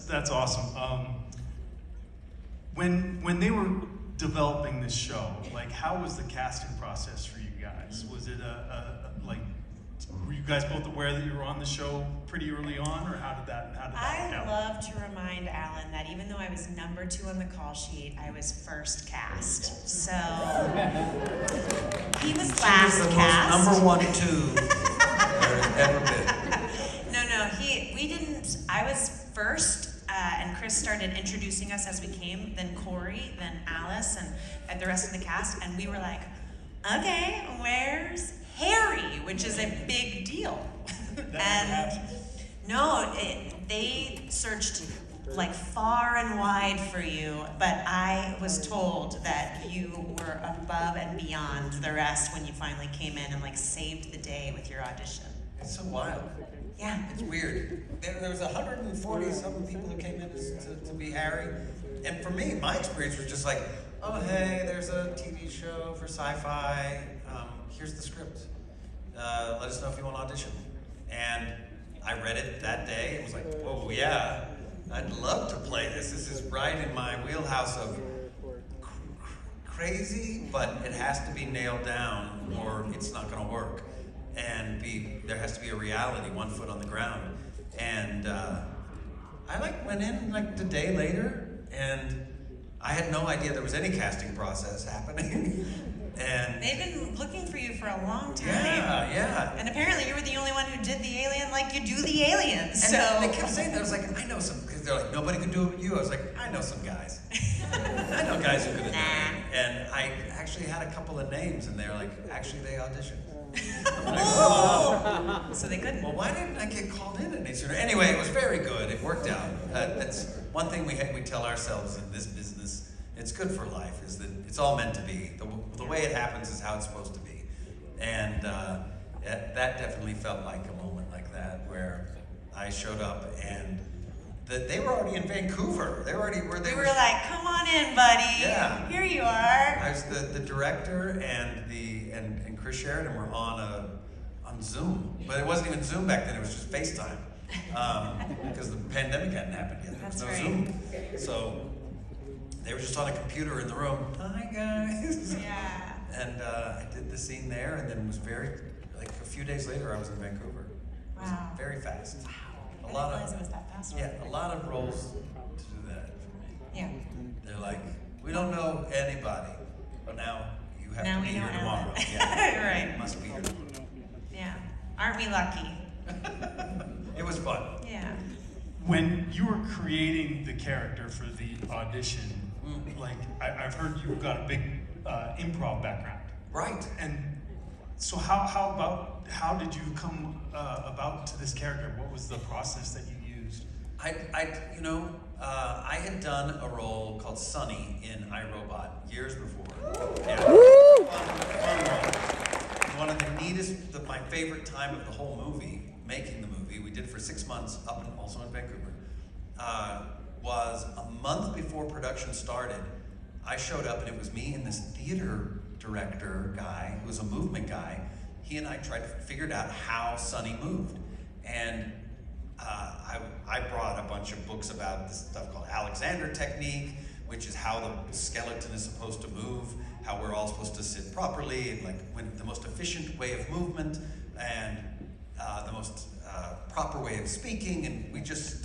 That's awesome. When they were developing this show, like, how was the casting process for you guys? Was it like, were you guys both aware that you were on the show pretty early on, or how did that work out? I love to remind Alan that even though I was number 2 on the call sheet, I was first cast. So he was last cast. Number 1, 2 there's ever been. No, we didn't. I was first, and Chris started introducing us as we came, then Corey, then Alice, and the rest of the cast, and we were like, okay, where's Harry? Which is a big deal. And no, they searched like far and wide for you, but I was told that you were above and beyond the rest when you finally came in and like saved the day with your audition. It's so wild. Yeah. It's weird. There was 140-something people who came in to be Harry. And for me, my experience was just like, oh, hey, there's a TV show for sci-fi. Here's the script. Let us know if you want to audition. And I read it that day. It was like, whoa, yeah, I'd love to play this. This is right in my wheelhouse of crazy, but it has to be nailed down or it's not going to work. And there has to be a reality, 1 foot on the ground. And I went in the day later, and I had no idea there was any casting process happening. And they've been looking for you for a long time. Yeah. And apparently you were the only one who did the alien like you do the aliens. And so they kept saying that. I was like, I know some, because they're like, nobody could do it with you. I was like, I know some guys. I know guys who could have done it. And I actually had a couple of names, and they're like, actually they auditioned. Like, oh. So they couldn't. Well, why didn't I get called in any sooner? Anyway, it was very good. It worked out. That's one thing we tell ourselves in this business. It's good for life. Is that it's all meant to be. The way it happens is how it's supposed to be. And that definitely felt like a moment like that where I showed up and they were already in Vancouver. They already were. We were like, come on in, buddy. Yeah. Here you are. I was the director and Chris Sheridan were on Zoom, but it wasn't even Zoom back then. It was just FaceTime because the pandemic hadn't happened yet. There was no Zoom, so they were just on a computer in the room. Hi guys. Yeah. And I did the scene there, and then it was a few days later, I was in Vancouver. It was very fast. Wow. A lot I didn't realize it was that fast. Yeah, a lot of roles to do that for me. Yeah. They're like, we don't know anybody, but now you have to be here tomorrow. Yeah. Right. Must be here. Yeah. Aren't we lucky? It was fun. Yeah. When you were creating the character for the audition, like I've heard you've got a big improv background. Right. And so how did you come about to this character? What was the process that you used? I had done a role called Sonny in iRobot years before. Yeah. One of the neatest, my favorite time of the whole movie, making the movie, we did it for 6 months, also in Vancouver, was a month before production started. I showed up and it was me and this theater director guy, who was a movement guy. He and I figured out how Sonny moved. And I brought a bunch of books about this stuff called Alexander technique, which is how the skeleton is supposed to move, how we're all supposed to sit properly, and when the most efficient way of movement, and the most proper way of speaking. And we just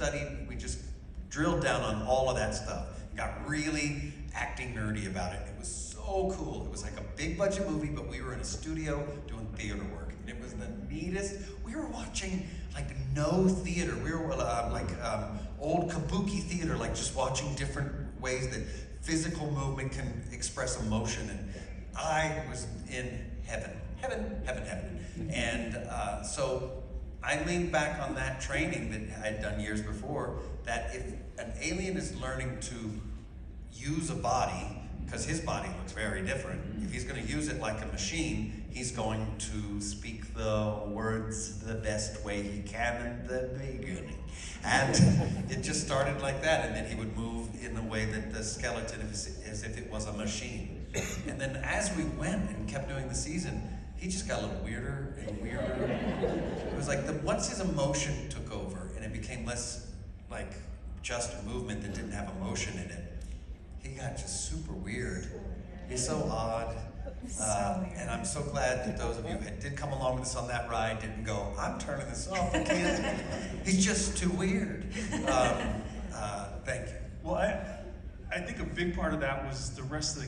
drilled down on all of that stuff. Got really acting nerdy about it. It was so cool. It was like a big budget movie, but we were in a studio doing theater work. And it was the neatest. We were watching no theater. We were old kabuki theater, just watching different ways that physical movement can express emotion. And I was in heaven. And so I leaned back on that training that I had done years before, that if an alien is learning to use a body, because his body looks very different, if he's going to use it like a machine, he's going to speak the words the best way he can in the beginning. And it just started like that, and then he would move in the way that the skeleton, as if it was a machine. And then as we went and kept doing the season, he just got a little weirder and weirder. It was like once his emotion took over and it became less just a movement that didn't have emotion in it. He got just super weird. He's so odd. And I'm so glad that those of you that did come along with us on that ride didn't go, I'm turning this off, I can't. He's just too weird. Thank you. Well, I think a big part of that was the rest of the